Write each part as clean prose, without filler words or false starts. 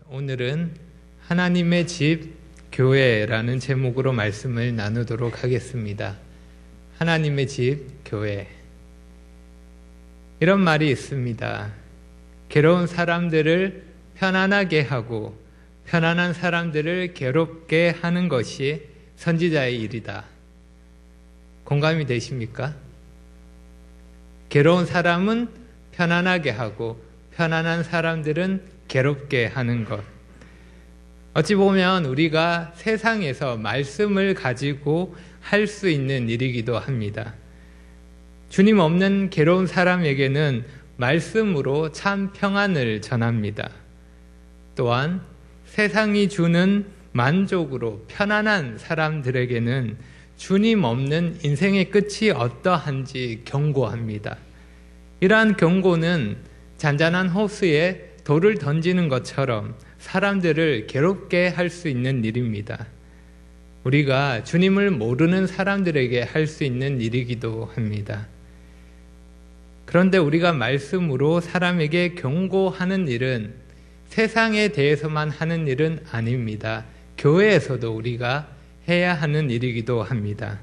오늘은 하나님의 집 교회라는 제목으로 말씀을 나누도록 하겠습니다. 하나님의 집 교회. 이런 말이 있습니다. 괴로운 사람들을 편안하게 하고 편안한 사람들을 괴롭게 하는 것이 선지자의 일이다. 공감이 되십니까? 괴로운 사람은 편안하게 하고 편안한 사람들은 괴롭게 하는 것. 어찌 보면 우리가 세상에서 말씀을 가지고 할 수 있는 일이기도 합니다. 주님 없는 괴로운 사람에게는 말씀으로 참 평안을 전합니다. 또한 세상이 주는 만족으로 편안한 사람들에게는 주님 없는 인생의 끝이 어떠한지 경고합니다. 이러한 경고는 잔잔한 호수에 돌을 던지는 것처럼 사람들을 괴롭게 할 수 있는 일입니다. 우리가 주님을 모르는 사람들에게 할 수 있는 일이기도 합니다. 그런데 우리가 말씀으로 사람에게 경고하는 일은 세상에 대해서만 하는 일은 아닙니다. 교회에서도 우리가 해야 하는 일이기도 합니다.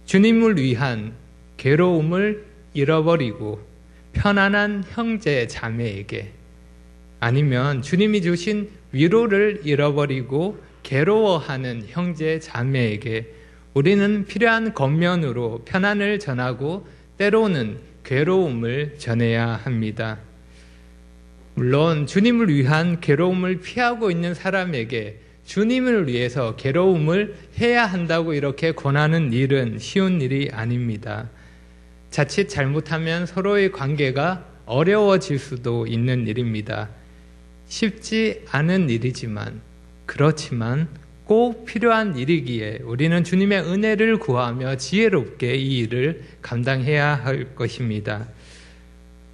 주님을 위한 괴로움을 잃어버리고 편안한 형제 자매에게, 아니면 주님이 주신 위로를 잃어버리고 괴로워하는 형제 자매에게 우리는 필요한 겉면으로 편안을 전하고 때로는 괴로움을 전해야 합니다. 물론 주님을 위한 괴로움을 피하고 있는 사람에게 주님을 위해서 괴로움을 해야 한다고 이렇게 권하는 일은 쉬운 일이 아닙니다. 자칫 잘못하면 서로의 관계가 어려워질 수도 있는 일입니다. 쉽지 않은 일이지만, 그렇지만 꼭 필요한 일이기에 우리는 주님의 은혜를 구하며 지혜롭게 이 일을 감당해야 할 것입니다.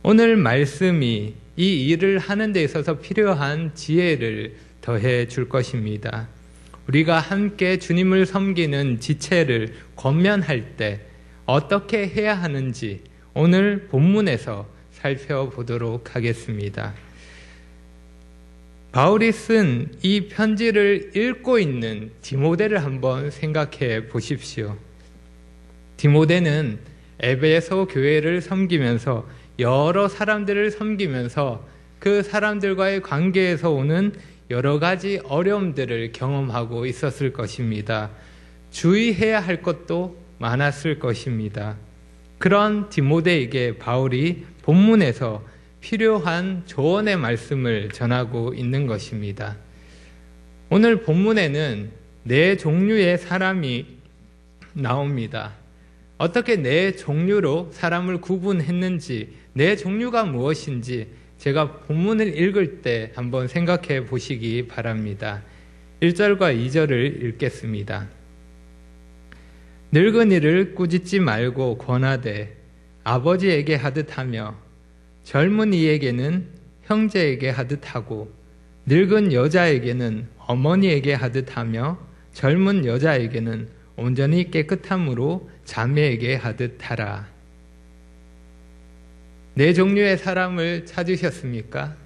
오늘 말씀이 이 일을 하는 데 있어서 필요한 지혜를 더해 줄 것입니다. 우리가 함께 주님을 섬기는 지체를 권면할 때 어떻게 해야 하는지 오늘 본문에서 살펴보도록 하겠습니다. 바울이 쓴 이 편지를 읽고 있는 디모데를 한번 생각해 보십시오. 디모데는 에베소 교회를 섬기면서 여러 사람들을 섬기면서 그 사람들과의 관계에서 오는 여러 가지 어려움들을 경험하고 있었을 것입니다. 주의해야 할 것도 많았을 것입니다. 그런 디모데에게 바울이 본문에서 필요한 조언의 말씀을 전하고 있는 것입니다. 오늘 본문에는 네 종류의 사람이 나옵니다. 어떻게 네 종류로 사람을 구분했는지, 네 종류가 무엇인지 제가 본문을 읽을 때 한번 생각해 보시기 바랍니다. 1절과 2절을 읽겠습니다. 늙은이를 꾸짖지 말고 권하되 아버지에게 하듯 하며 젊은이에게는 형제에게 하듯 하고 늙은 여자에게는 어머니에게 하듯 하며 젊은 여자에게는 온전히 깨끗함으로 자매에게 하듯 하라. 네 종류의 사람을 찾으셨습니까?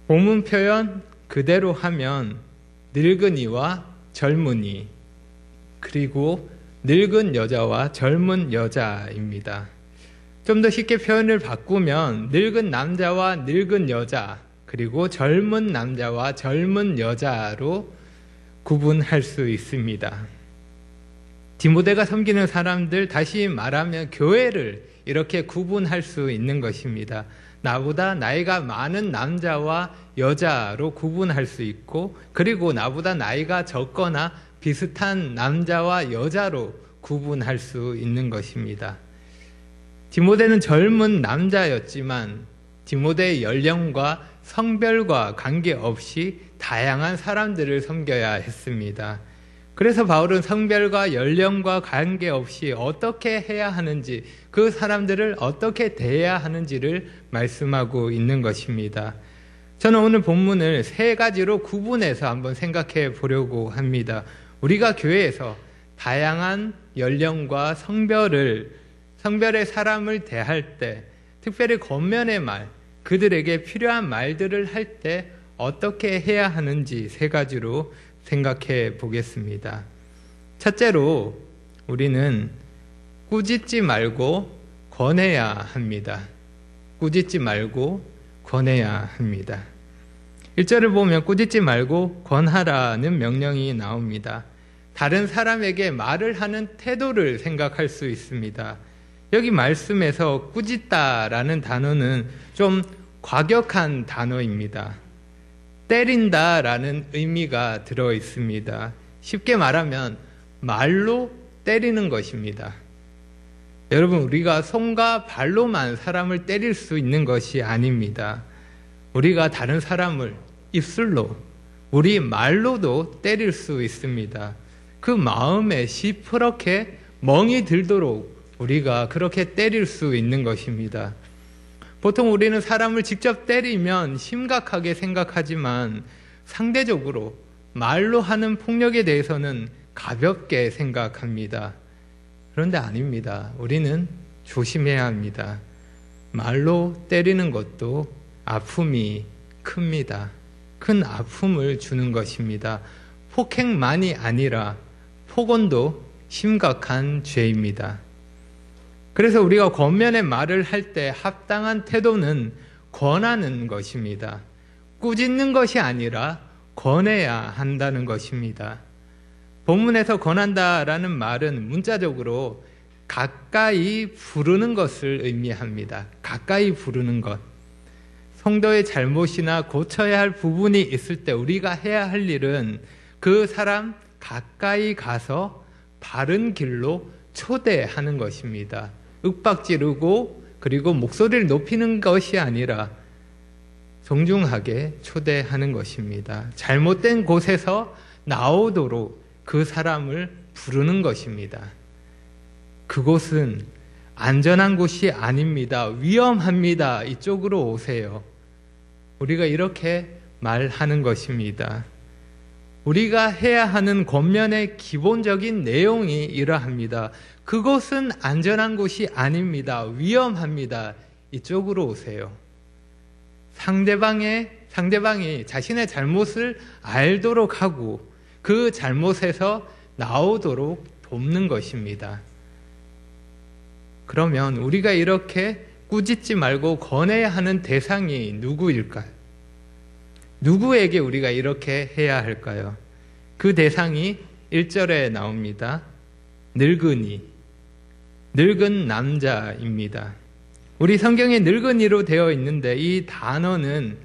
본문 표현 그대로 하면 늙은이와 젊은이, 그리고 늙은 여자와 젊은 여자입니다. 좀 더 쉽게 표현을 바꾸면 늙은 남자와 늙은 여자, 그리고 젊은 남자와 젊은 여자로 구분할 수 있습니다. 디모데가 섬기는 사람들, 다시 말하면 교회를 이렇게 구분할 수 있는 것입니다. 나보다 나이가 많은 남자와 여자로 구분할 수 있고, 그리고 나보다 나이가 적거나 비슷한 남자와 여자로 구분할 수 있는 것입니다. 디모데는 젊은 남자였지만 디모데의 연령과 성별과 관계없이 다양한 사람들을 섬겨야 했습니다. 그래서 바울은 성별과 연령과 관계없이 어떻게 해야 하는지, 그 사람들을 어떻게 대해야 하는지를 말씀하고 있는 것입니다. 저는 오늘 본문을 세 가지로 구분해서 한번 생각해 보려고 합니다. 우리가 교회에서 다양한 연령과 성별의 사람을 대할 때, 특별히 겉면의 말, 그들에게 필요한 말들을 할 때 어떻게 해야 하는지 세 가지로 생각해 보겠습니다. 첫째로 우리는 꾸짖지 말고 권해야 합니다. 꾸짖지 말고 권해야 합니다. 1절을 보면 꾸짖지 말고 권하라는 명령이 나옵니다. 다른 사람에게 말을 하는 태도를 생각할 수 있습니다. 여기 말씀에서 꾸짖다라는 단어는 좀 과격한 단어입니다. 때린다라는 의미가 들어 있습니다. 쉽게 말하면 말로 때리는 것입니다. 여러분, 우리가 손과 발로만 사람을 때릴 수 있는 것이 아닙니다. 우리가 다른 사람을 입술로, 우리 말로도 때릴 수 있습니다. 그 마음에 시퍼렇게 멍이 들도록 우리가 그렇게 때릴 수 있는 것입니다. 보통 우리는 사람을 직접 때리면 심각하게 생각하지만 상대적으로 말로 하는 폭력에 대해서는 가볍게 생각합니다. 그런데 아닙니다. 우리는 조심해야 합니다. 말로 때리는 것도 아픔이 큽니다. 큰 아픔을 주는 것입니다. 폭행만이 아니라 폭언도 심각한 죄입니다. 그래서 우리가 권면의 말을 할 때 합당한 태도는 권하는 것입니다. 꾸짖는 것이 아니라 권해야 한다는 것입니다. 본문에서 권한다라는 말은 문자적으로 가까이 부르는 것을 의미합니다. 가까이 부르는 것. 성도의 잘못이나 고쳐야 할 부분이 있을 때 우리가 해야 할 일은 그 사람 가까이 가서 바른 길로 초대하는 것입니다. 윽박지르고 그리고 목소리를 높이는 것이 아니라 정중하게 초대하는 것입니다. 잘못된 곳에서 나오도록 그 사람을 부르는 것입니다. 그곳은 안전한 곳이 아닙니다. 위험합니다. 이쪽으로 오세요. 우리가 이렇게 말하는 것입니다. 우리가 해야 하는 권면의 기본적인 내용이 이러합니다. 그곳은 안전한 곳이 아닙니다. 위험합니다. 이쪽으로 오세요. 상대방이 자신의 잘못을 알도록 하고 그 잘못에서 나오도록 돕는 것입니다. 그러면 우리가 이렇게 꾸짖지 말고 권해야 하는 대상이 누구일까요? 누구에게 우리가 이렇게 해야 할까요? 그 대상이 1절에 나옵니다. 늙은이, 늙은 남자입니다. 우리 성경에 늙은이로 되어 있는데 이 단어는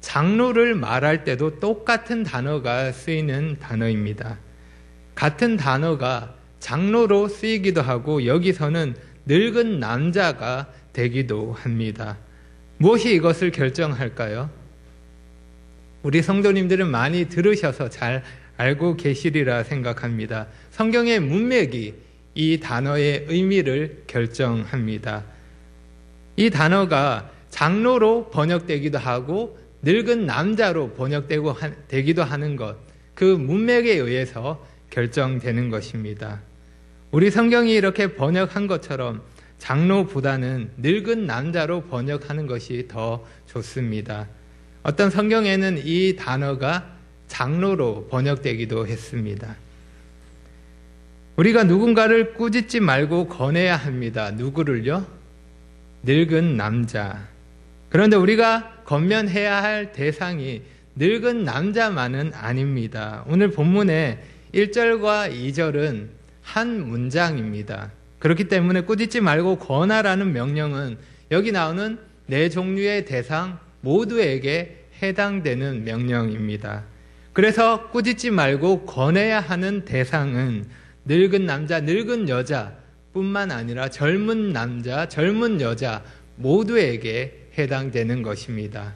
장로를 말할 때도 똑같은 단어가 쓰이는 단어입니다. 같은 단어가 장로로 쓰이기도 하고 여기서는 늙은 남자가 되기도 합니다. 무엇이 이것을 결정할까요? 우리 성도님들은 많이 들으셔서 잘 알고 계시리라 생각합니다. 성경의 문맥이 이 단어의 의미를 결정합니다. 이 단어가 장로로 번역되기도 하고 늙은 남자로 번역되기도 하는 것, 그 문맥에 의해서 결정되는 것입니다. 우리 성경이 이렇게 번역한 것처럼 장로보다는 늙은 남자로 번역하는 것이 더 좋습니다. 어떤 성경에는 이 단어가 장로로 번역되기도 했습니다. 우리가 누군가를 꾸짖지 말고 권해야 합니다. 누구를요? 늙은 남자. 그런데 우리가 권면해야 할 대상이 늙은 남자만은 아닙니다. 오늘 본문의 1절과 2절은 한 문장입니다. 그렇기 때문에 꾸짖지 말고 권하라는 명령은 여기 나오는 네 종류의 대상 모두에게 해당되는 명령입니다. 그래서 꾸짖지 말고 권해야 하는 대상은 늙은 남자, 늙은 여자 뿐만 아니라 젊은 남자, 젊은 여자 모두에게 해당되는 것입니다.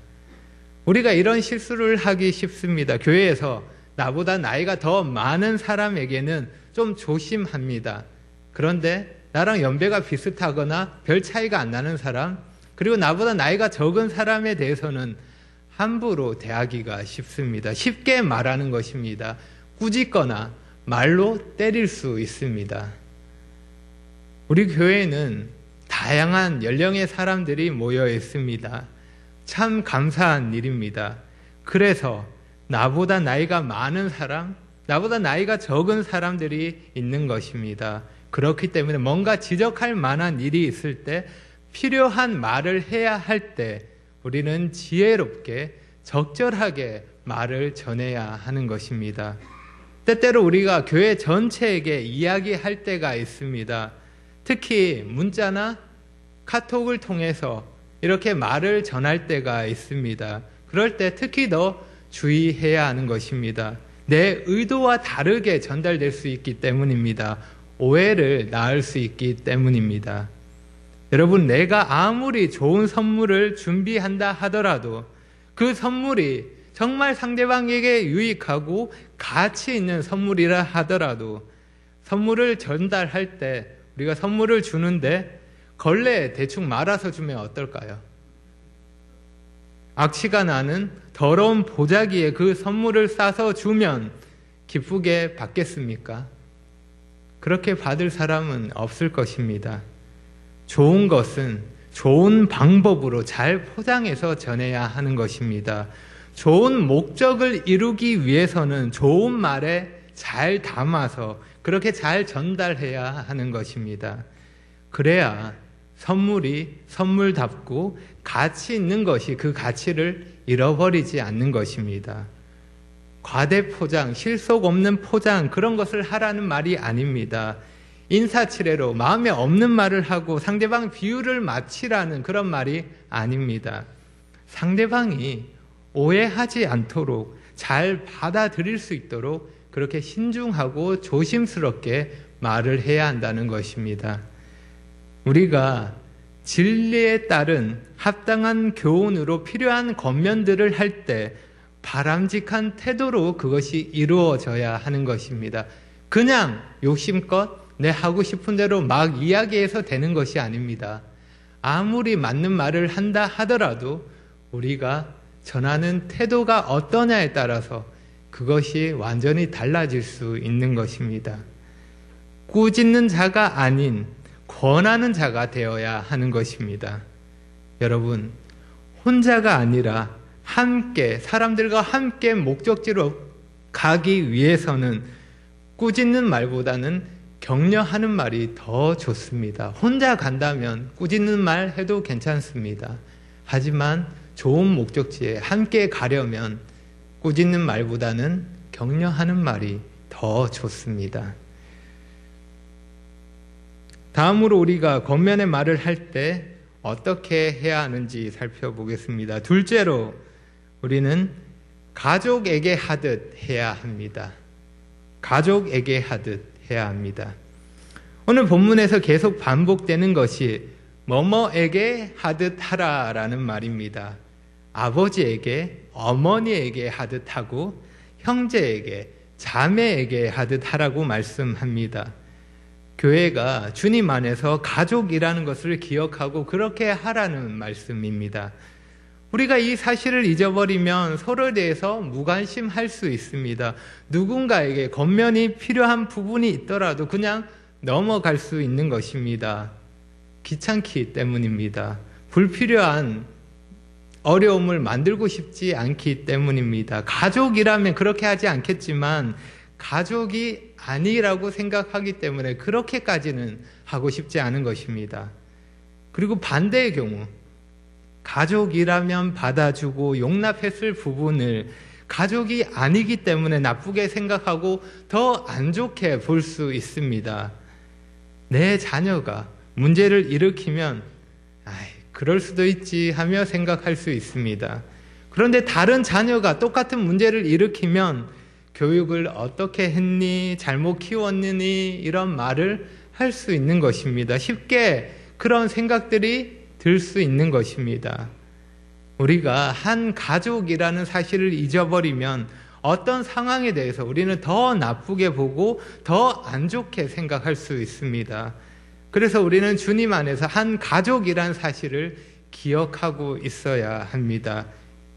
우리가 이런 실수를 하기 쉽습니다. 교회에서 나보다 나이가 더 많은 사람에게는 좀 조심합니다. 그런데 나랑 연배가 비슷하거나 별 차이가 안 나는 사람, 그리고 나보다 나이가 적은 사람에 대해서는 함부로 대하기가 쉽습니다. 쉽게 말하는 것입니다. 꾸짖거나 말로 때릴 수 있습니다. 우리 교회에는 다양한 연령의 사람들이 모여 있습니다. 참 감사한 일입니다. 그래서 나보다 나이가 많은 사람, 나보다 나이가 적은 사람들이 있는 것입니다. 그렇기 때문에 뭔가 지적할 만한 일이 있을 때, 필요한 말을 해야 할 때 우리는 지혜롭게 적절하게 말을 전해야 하는 것입니다. 때때로 우리가 교회 전체에게 이야기할 때가 있습니다. 특히 문자나 카톡을 통해서 이렇게 말을 전할 때가 있습니다. 그럴 때 특히 더 주의해야 하는 것입니다. 내 의도와 다르게 전달될 수 있기 때문입니다. 오해를 낳을 수 있기 때문입니다. 여러분, 내가 아무리 좋은 선물을 준비한다 하더라도 그 선물이 정말 상대방에게 유익하고 가치 있는 선물이라 하더라도 선물을 전달할 때, 우리가 선물을 주는데 걸레 대충 말아서 주면 어떨까요? 악취가 나는 더러운 보자기에 그 선물을 싸서 주면 기쁘게 받겠습니까? 그렇게 받을 사람은 없을 것입니다. 좋은 것은 좋은 방법으로 잘 포장해서 전해야 하는 것입니다. 좋은 목적을 이루기 위해서는 좋은 말에 잘 담아서 그렇게 잘 전달해야 하는 것입니다. 그래야 선물이 선물답고 가치 있는 것이 그 가치를 잃어버리지 않는 것입니다. 과대 포장, 실속 없는 포장, 그런 것을 하라는 말이 아닙니다. 인사치레로 마음에 없는 말을 하고 상대방 비유를 맞추라는 그런 말이 아닙니다. 상대방이 오해하지 않도록 잘 받아들일 수 있도록 그렇게 신중하고 조심스럽게 말을 해야 한다는 것입니다. 우리가 진리에 따른 합당한 교훈으로 필요한 권면들을 할 때 바람직한 태도로 그것이 이루어져야 하는 것입니다. 그냥 욕심껏 내 하고 싶은 대로 막 이야기해서 되는 것이 아닙니다. 아무리 맞는 말을 한다 하더라도 우리가 전하는 태도가 어떠냐에 따라서 그것이 완전히 달라질 수 있는 것입니다. 꾸짖는 자가 아닌 권하는 자가 되어야 하는 것입니다. 여러분, 혼자가 아니라 함께, 사람들과 함께 목적지로 가기 위해서는 꾸짖는 말보다는 격려하는 말이 더 좋습니다. 혼자 간다면 꾸짖는 말 해도 괜찮습니다. 하지만 좋은 목적지에 함께 가려면 꾸짖는 말보다는 격려하는 말이 더 좋습니다. 다음으로 우리가 권면의 말을 할 때 어떻게 해야 하는지 살펴보겠습니다. 둘째로 우리는 가족에게 하듯 해야 합니다. 가족에게 하듯 해야 합니다. 오늘 본문에서 계속 반복되는 것이 뭐뭐에게 하듯 하라라는 말입니다. 아버지에게, 어머니에게 하듯 하고 형제에게, 자매에게 하듯 하라고 말씀합니다. 교회가 주님 안에서 가족이라는 것을 기억하고 그렇게 하라는 말씀입니다. 우리가 이 사실을 잊어버리면 서로에 대해서 무관심할 수 있습니다. 누군가에게 권면이 필요한 부분이 있더라도 그냥 넘어갈 수 있는 것입니다. 귀찮기 때문입니다. 불필요한 어려움을 만들고 싶지 않기 때문입니다. 가족이라면 그렇게 하지 않겠지만 가족이 아니라고 생각하기 때문에 그렇게까지는 하고 싶지 않은 것입니다. 그리고 반대의 경우, 가족이라면 받아주고 용납했을 부분을 가족이 아니기 때문에 나쁘게 생각하고 더 안 좋게 볼 수 있습니다. 내 자녀가 문제를 일으키면 그럴 수도 있지 하며 생각할 수 있습니다. 그런데 다른 자녀가 똑같은 문제를 일으키면 교육을 어떻게 했니? 잘못 키웠느니? 이런 말을 할 수 있는 것입니다. 쉽게 그런 생각들이 들 수 있는 것입니다. 우리가 한 가족이라는 사실을 잊어버리면 어떤 상황에 대해서 우리는 더 나쁘게 보고 더 안 좋게 생각할 수 있습니다. 그래서 우리는 주님 안에서 한 가족이라는 사실을 기억하고 있어야 합니다.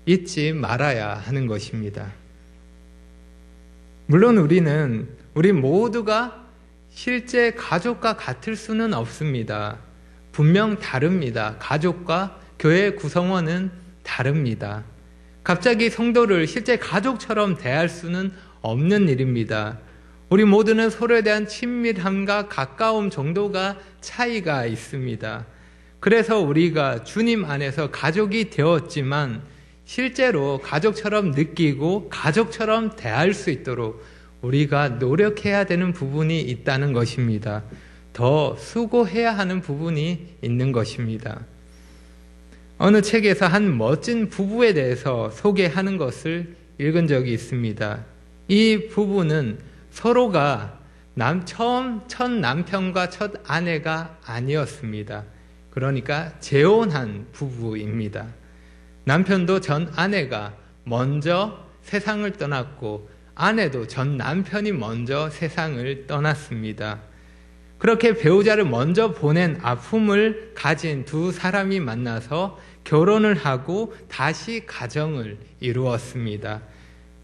잊지 말아야 하는 것입니다. 물론 우리 모두가 실제 가족과 같을 수는 없습니다. 분명 다릅니다. 가족과 교회 구성원은 다릅니다. 갑자기 성도를 실제 가족처럼 대할 수는 없는 일입니다. 우리 모두는 서로에 대한 친밀함과 가까움 정도가 차이가 있습니다. 그래서 우리가 주님 안에서 가족이 되었지만 실제로 가족처럼 느끼고 가족처럼 대할 수 있도록 우리가 노력해야 되는 부분이 있다는 것입니다. 더 수고해야 하는 부분이 있는 것입니다. 어느 책에서 한 멋진 부부에 대해서 소개하는 것을 읽은 적이 있습니다. 이 부부는 서로가 처음 첫 남편과 첫 아내가 아니었습니다. 그러니까 재혼한 부부입니다. 남편도 전 아내가 먼저 세상을 떠났고 아내도 전 남편이 먼저 세상을 떠났습니다. 그렇게 배우자를 먼저 보낸 아픔을 가진 두 사람이 만나서 결혼을 하고 다시 가정을 이루었습니다.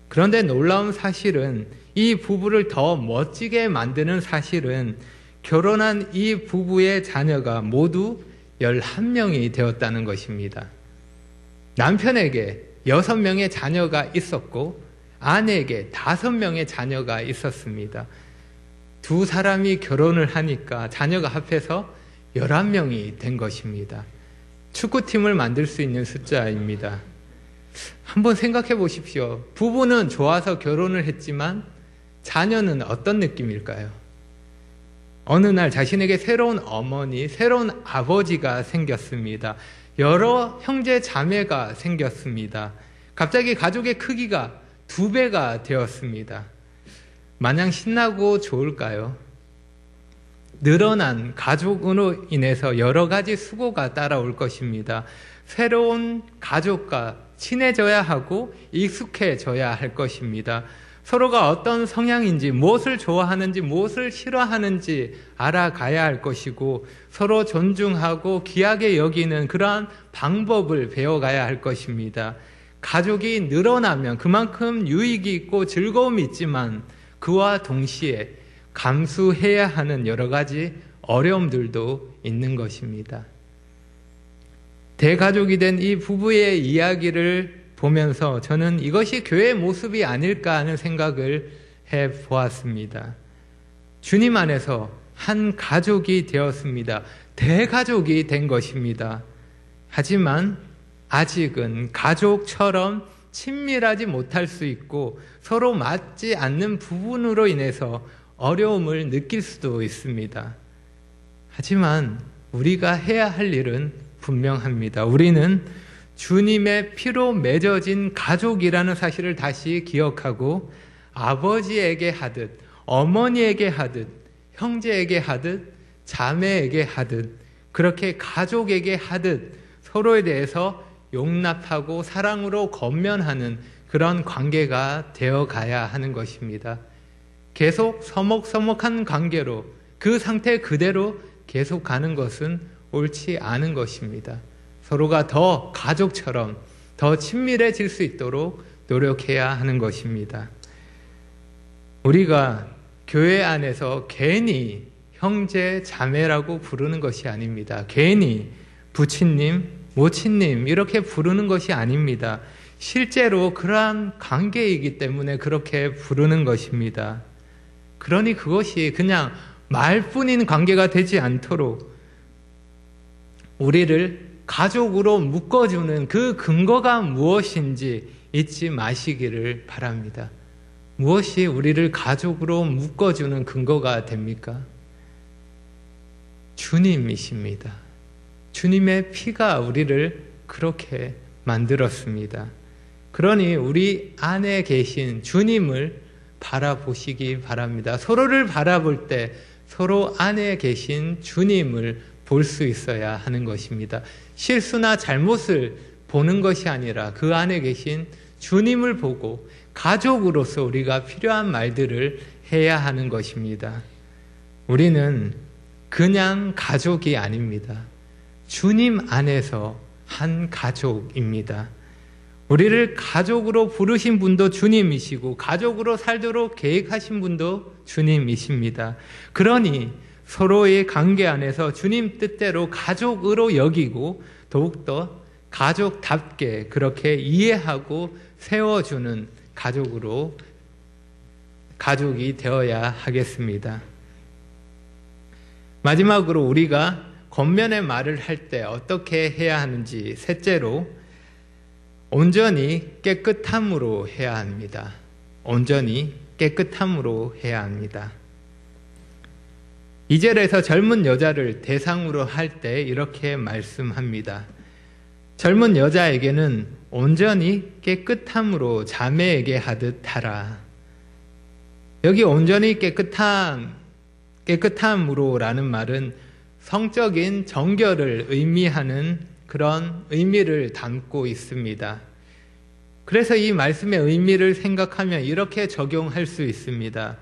그런데 놀라운 사실은 이 부부를 더 멋지게 만드는 사실은 결혼한 이 부부의 자녀가 모두 11명이 되었다는 것입니다. 남편에게 6명의 자녀가 있었고 아내에게 5명의 자녀가 있었습니다. 두 사람이 결혼을 하니까 자녀가 합해서 11명이 된 것입니다. 축구팀을 만들 수 있는 숫자입니다. 한번 생각해 보십시오. 부부는 좋아서 결혼을 했지만 자녀는 어떤 느낌일까요? 어느 날 자신에게 새로운 어머니, 새로운 아버지가 생겼습니다. 여러 형제 자매가 생겼습니다. 갑자기 가족의 크기가 2배가 되었습니다. 마냥 신나고 좋을까요? 늘어난 가족으로 인해서 여러 가지 수고가 따라올 것입니다. 새로운 가족과 친해져야 하고 익숙해져야 할 것입니다. 서로가 어떤 성향인지, 무엇을 좋아하는지, 무엇을 싫어하는지 알아가야 할 것이고 서로 존중하고 귀하게 여기는 그러한 방법을 배워가야 할 것입니다. 가족이 늘어나면 그만큼 유익이 있고 즐거움이 있지만 그와 동시에 감수해야 하는 여러 가지 어려움들도 있는 것입니다. 대가족이 된 이 부부의 이야기를 보면서 저는 이것이 교회의 모습이 아닐까 하는 생각을 해보았습니다. 주님 안에서 한 가족이 되었습니다. 대가족이 된 것입니다. 하지만 아직은 가족처럼 친밀하지 못할 수 있고 서로 맞지 않는 부분으로 인해서 어려움을 느낄 수도 있습니다. 하지만 우리가 해야 할 일은 분명합니다. 우리는 주님의 피로 맺어진 가족이라는 사실을 다시 기억하고 아버지에게 하듯, 어머니에게 하듯, 형제에게 하듯, 자매에게 하듯, 그렇게 가족에게 하듯 서로에 대해서 용납하고 사랑으로 건면하는 그런 관계가 되어가야 하는 것입니다. 계속 서먹서먹한 관계로 그 상태 그대로 계속 가는 것은 옳지 않은 것입니다. 서로가 더 가족처럼 더 친밀해질 수 있도록 노력해야 하는 것입니다. 우리가 교회 안에서 괜히 형제, 자매라고 부르는 것이 아닙니다. 괜히 부친님, 모친님 이렇게 부르는 것이 아닙니다. 실제로 그러한 관계이기 때문에 그렇게 부르는 것입니다. 그러니 그것이 그냥 말뿐인 관계가 되지 않도록 우리를 가족으로 묶어주는 그 근거가 무엇인지 잊지 마시기를 바랍니다. 무엇이 우리를 가족으로 묶어주는 근거가 됩니까? 주님이십니다. 주님의 피가 우리를 그렇게 만들었습니다. 그러니 우리 안에 계신 주님을 바라보시기 바랍니다. 서로를 바라볼 때 서로 안에 계신 주님을 볼 수 있어야 하는 것입니다. 실수나 잘못을 보는 것이 아니라 그 안에 계신 주님을 보고 가족으로서 우리가 필요한 말들을 해야 하는 것입니다. 우리는 그냥 가족이 아닙니다. 주님 안에서 한 가족입니다. 우리를 가족으로 부르신 분도 주님이시고 가족으로 살도록 계획하신 분도 주님이십니다. 그러니 서로의 관계 안에서 주님 뜻대로 가족으로 여기고 더욱더 가족답게 그렇게 이해하고 세워주는 가족이 되어야 하겠습니다. 마지막으로 우리가 권면의 말을 할 때 어떻게 해야 하는지, 셋째로 온전히 깨끗함으로 해야 합니다. 온전히 깨끗함으로 해야 합니다. 2절에서 젊은 여자를 대상으로 할 때 이렇게 말씀합니다. 젊은 여자에게는 온전히 깨끗함으로 자매에게 하듯 하라. 여기 온전히 깨끗함으로라는 말은 성적인 정결을 의미하는 그런 의미를 담고 있습니다. 그래서 이 말씀의 의미를 생각하면 이렇게 적용할 수 있습니다.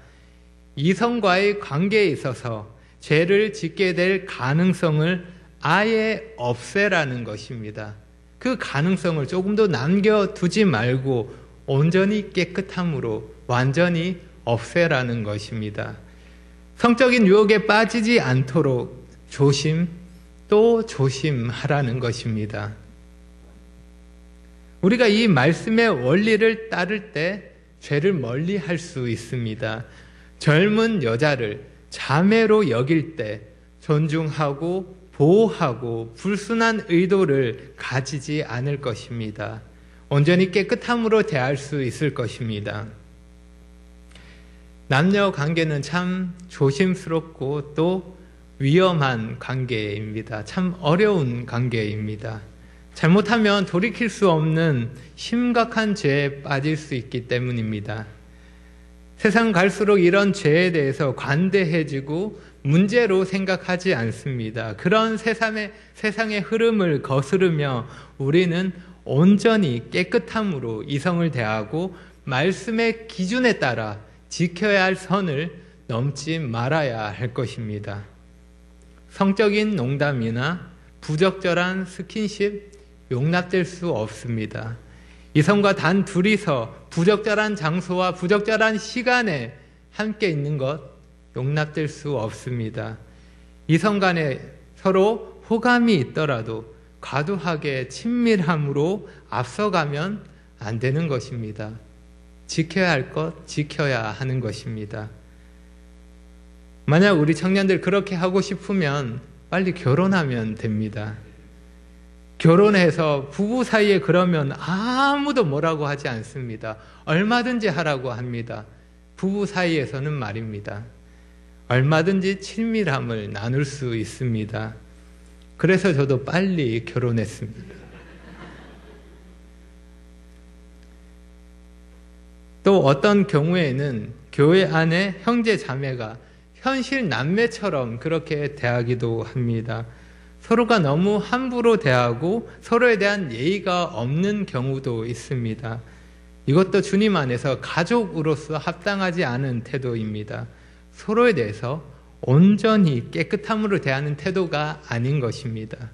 이성과의 관계에 있어서 죄를 짓게 될 가능성을 아예 없애라는 것입니다. 그 가능성을 조금도 남겨두지 말고 온전히 깨끗함으로 완전히 없애라는 것입니다. 성적인 유혹에 빠지지 않도록 또 조심하라는 것입니다. 우리가 이 말씀의 원리를 따를 때 죄를 멀리 할 수 있습니다. 젊은 여자를 자매로 여길 때 존중하고 보호하고 불순한 의도를 가지지 않을 것입니다. 온전히 깨끗함으로 대할 수 있을 것입니다. 남녀 관계는 참 조심스럽고 또 위험한 관계입니다. 참 어려운 관계입니다. 잘못하면 돌이킬 수 없는 심각한 죄에 빠질 수 있기 때문입니다. 세상 갈수록 이런 죄에 대해서 관대해지고 문제로 생각하지 않습니다. 그런 세상의 흐름을 거스르며 우리는 온전히 깨끗함으로 이성을 대하고 말씀의 기준에 따라 지켜야 할 선을 넘지 말아야 할 것입니다. 성적인 농담이나 부적절한 스킨십 용납될 수 없습니다. 이성과 단 둘이서 부적절한 장소와 부적절한 시간에 함께 있는 것 용납될 수 없습니다. 이성 간에 서로 호감이 있더라도 과도하게 친밀함으로 앞서가면 안 되는 것입니다. 지켜야 할 것 지켜야 하는 것입니다. 만약 우리 청년들 그렇게 하고 싶으면 빨리 결혼하면 됩니다. 결혼해서 부부 사이에 그러면 아무도 뭐라고 하지 않습니다. 얼마든지 하라고 합니다. 부부 사이에서는 말입니다. 얼마든지 친밀함을 나눌 수 있습니다. 그래서 저도 빨리 결혼했습니다. 또 어떤 경우에는 교회 안에 형제 자매가 현실 남매처럼 그렇게 대하기도 합니다. 서로가 너무 함부로 대하고 서로에 대한 예의가 없는 경우도 있습니다. 이것도 주님 안에서 가족으로서 합당하지 않은 태도입니다. 서로에 대해서 온전히 깨끗함으로 대하는 태도가 아닌 것입니다.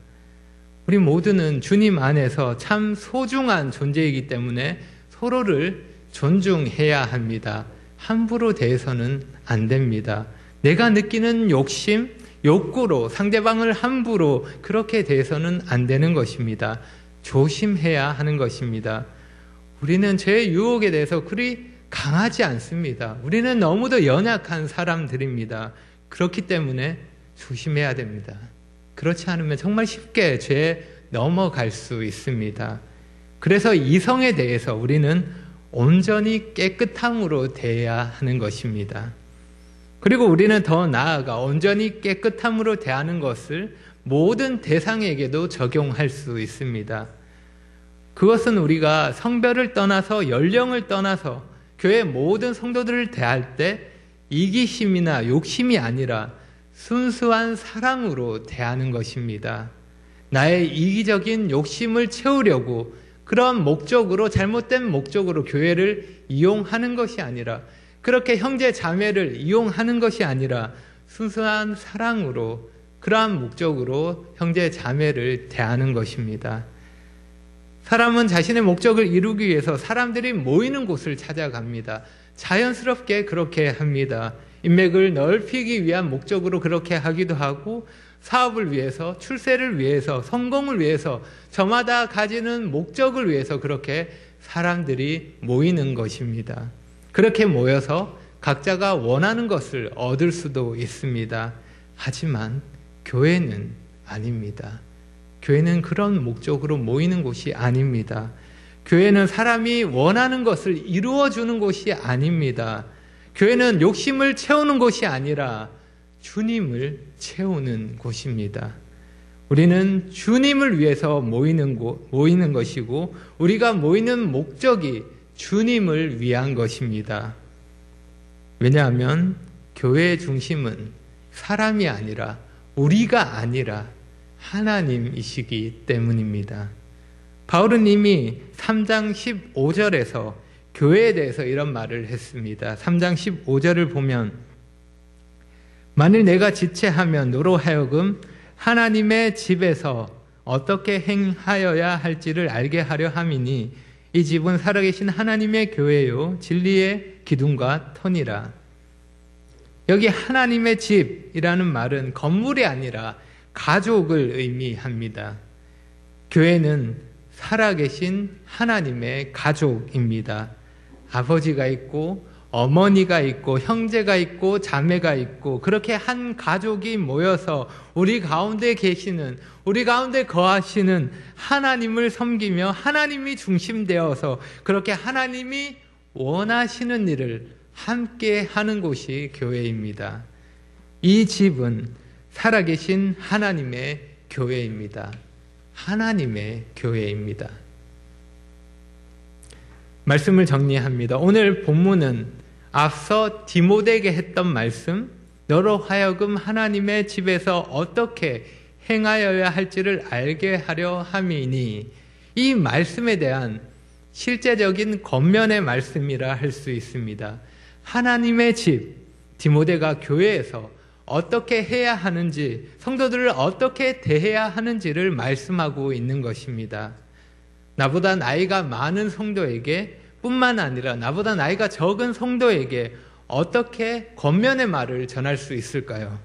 우리 모두는 주님 안에서 참 소중한 존재이기 때문에 서로를 존중해야 합니다. 함부로 대해서는 안 됩니다. 내가 느끼는 욕구로 상대방을 함부로 그렇게 대해서는 안 되는 것입니다. 조심해야 하는 것입니다. 우리는 죄의 유혹에 대해서 그리 강하지 않습니다. 우리는 너무도 연약한 사람들입니다. 그렇기 때문에 조심해야 됩니다. 그렇지 않으면 정말 쉽게 죄에 넘어갈 수 있습니다. 그래서 이성에 대해서 우리는 온전히 깨끗함으로 대해야 하는 것입니다. 그리고 우리는 더 나아가 온전히 깨끗함으로 대하는 것을 모든 대상에게도 적용할 수 있습니다. 그것은 우리가 성별을 떠나서 연령을 떠나서 교회 모든 성도들을 대할 때 이기심이나 욕심이 아니라 순수한 사랑으로 대하는 것입니다. 나의 이기적인 욕심을 채우려고 그런 목적으로, 잘못된 목적으로 교회를 이용하는 것이 아니라, 그렇게 형제 자매를 이용하는 것이 아니라 순수한 사랑으로 그러한 목적으로 형제 자매를 대하는 것입니다. 사람은 자신의 목적을 이루기 위해서 사람들이 모이는 곳을 찾아갑니다. 자연스럽게 그렇게 합니다. 인맥을 넓히기 위한 목적으로 그렇게 하기도 하고 사업을 위해서, 출세를 위해서, 성공을 위해서, 저마다 가지는 목적을 위해서 그렇게 사람들이 모이는 것입니다. 그렇게 모여서 각자가 원하는 것을 얻을 수도 있습니다. 하지만 교회는 아닙니다. 교회는 그런 목적으로 모이는 곳이 아닙니다. 교회는 사람이 원하는 것을 이루어주는 곳이 아닙니다. 교회는 욕심을 채우는 곳이 아니라 주님을 채우는 곳입니다. 우리는 주님을 위해서 모이는 것이고, 우리가 모이는 목적이 주님을 위한 것입니다. 왜냐하면 교회의 중심은 사람이 아니라, 우리가 아니라 하나님이시기 때문입니다. 바울은 이미 3장 15절에서 교회에 대해서 이런 말을 했습니다. 3장 15절을 보면, 만일 내가 지체하면 너로 하여금 하나님의 집에서 어떻게 행하여야 할지를 알게 하려 함이니 이 집은 살아계신 하나님의 교회요 진리의 기둥과 터니라. 여기 하나님의 집이라는 말은 건물이 아니라 가족을 의미합니다. 교회는 살아계신 하나님의 가족입니다. 아버지가 있고 어머니가 있고 형제가 있고 자매가 있고, 그렇게 한 가족이 모여서 우리 가운데 계시는, 우리 가운데 거하시는 하나님을 섬기며 하나님이 중심되어서 그렇게 하나님이 원하시는 일을 함께 하는 곳이 교회입니다. 이 집은 살아계신 하나님의 교회입니다. 하나님의 교회입니다. 말씀을 정리합니다. 오늘 본문은 앞서 디모데에게 했던 말씀, 너로 하여금 하나님의 집에서 어떻게 행하여야 할지를 알게 하려 함이니, 이 말씀에 대한 실제적인 겉면의 말씀이라 할 수 있습니다. 하나님의 집, 디모데가 교회에서 어떻게 해야 하는지, 성도들을 어떻게 대해야 하는지를 말씀하고 있는 것입니다. 나보다 나이가 많은 성도에게 뿐만 아니라 나보다 나이가 적은 성도에게 어떻게 겉면의 말을 전할 수 있을까요?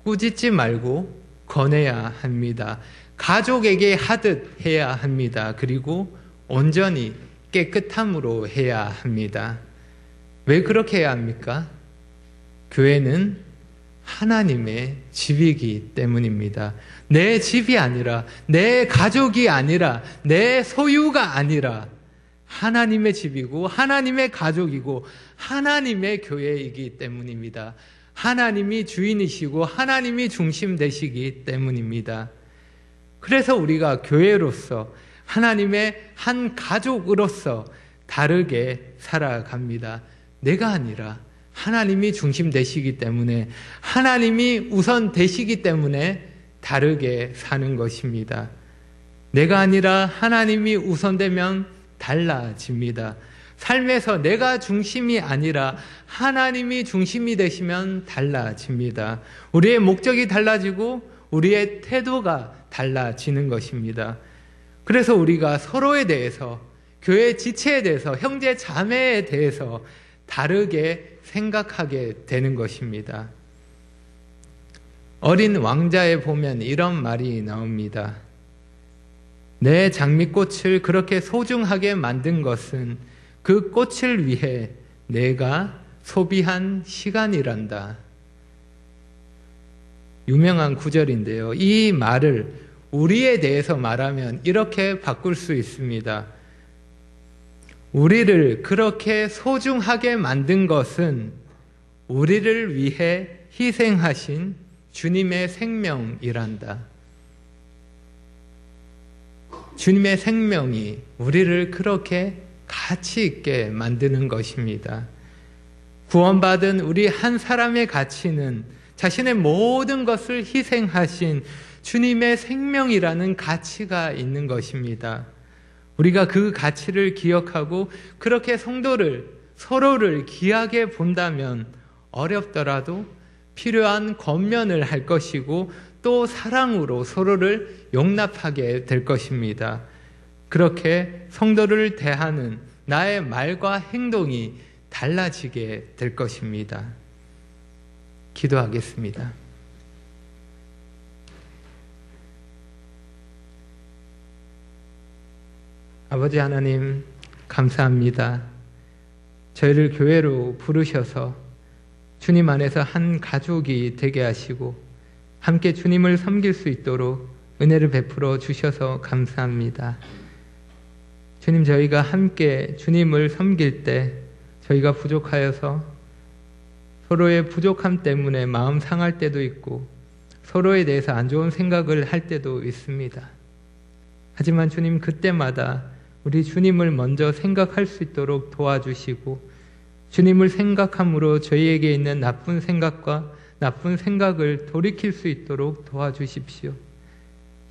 꾸짖지 말고 권해야 합니다. 가족에게 하듯 해야 합니다. 그리고 온전히 깨끗함으로 해야 합니다. 왜 그렇게 해야 합니까? 교회는 하나님의 집이기 때문입니다. 내 집이 아니라, 내 가족이 아니라, 내 소유가 아니라 하나님의 집이고 하나님의 가족이고 하나님의 교회이기 때문입니다. 하나님이 주인이시고 하나님이 중심 되시기 때문입니다. 그래서 우리가 교회로서, 하나님의 한 가족으로서 다르게 살아갑니다. 내가 아니라 하나님이 중심 되시기 때문에, 하나님이 우선 되시기 때문에 다르게 사는 것입니다. 내가 아니라 하나님이 우선되면 달라집니다. 삶에서 내가 중심이 아니라 하나님이 중심이 되시면 달라집니다. 우리의 목적이 달라지고 우리의 태도가 달라지는 것입니다. 그래서 우리가 서로에 대해서, 교회 지체에 대해서, 형제 자매에 대해서 다르게 생각하게 되는 것입니다. 어린 왕자에 보면 이런 말이 나옵니다. 내 장미꽃을 그렇게 소중하게 만든 것은 그 꽃을 위해 내가 소비한 시간이란다. 유명한 구절인데요. 이 말을 우리에 대해서 말하면 이렇게 바꿀 수 있습니다. 우리를 그렇게 소중하게 만든 것은 우리를 위해 희생하신 주님의 생명이란다. 주님의 생명이 우리를 그렇게 가치 있게 만드는 것입니다. 구원받은 우리 한 사람의 가치는 자신의 모든 것을 희생하신 주님의 생명이라는 가치가 있는 것입니다. 우리가 그 가치를 기억하고 그렇게 서로를 귀하게 본다면 어렵더라도 필요한 권면을 할 것이고 또 사랑으로 서로를 용납하게 될 것입니다. 그렇게 성도를 대하는 나의 말과 행동이 달라지게 될 것입니다. 기도하겠습니다. 아버지 하나님, 감사합니다. 저희를 교회로 부르셔서 주님 안에서 한 가족이 되게 하시고 함께 주님을 섬길 수 있도록 은혜를 베풀어 주셔서 감사합니다. 주님, 저희가 함께 주님을 섬길 때 저희가 부족하여서 서로의 부족함 때문에 마음 상할 때도 있고 서로에 대해서 안 좋은 생각을 할 때도 있습니다. 하지만 주님, 그때마다 우리 주님을 먼저 생각할 수 있도록 도와주시고 주님을 생각함으로 저희에게 있는 나쁜 생각과 나쁜 생각을 돌이킬 수 있도록 도와주십시오.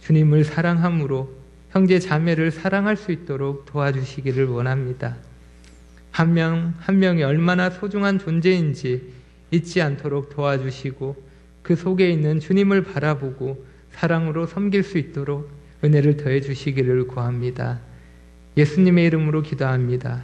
주님을 사랑함으로 형제 자매를 사랑할 수 있도록 도와주시기를 원합니다. 한 명 한 명이 얼마나 소중한 존재인지 잊지 않도록 도와주시고 그 속에 있는 주님을 바라보고 사랑으로 섬길 수 있도록 은혜를 더해 주시기를 구합니다. 예수님의 이름으로 기도합니다.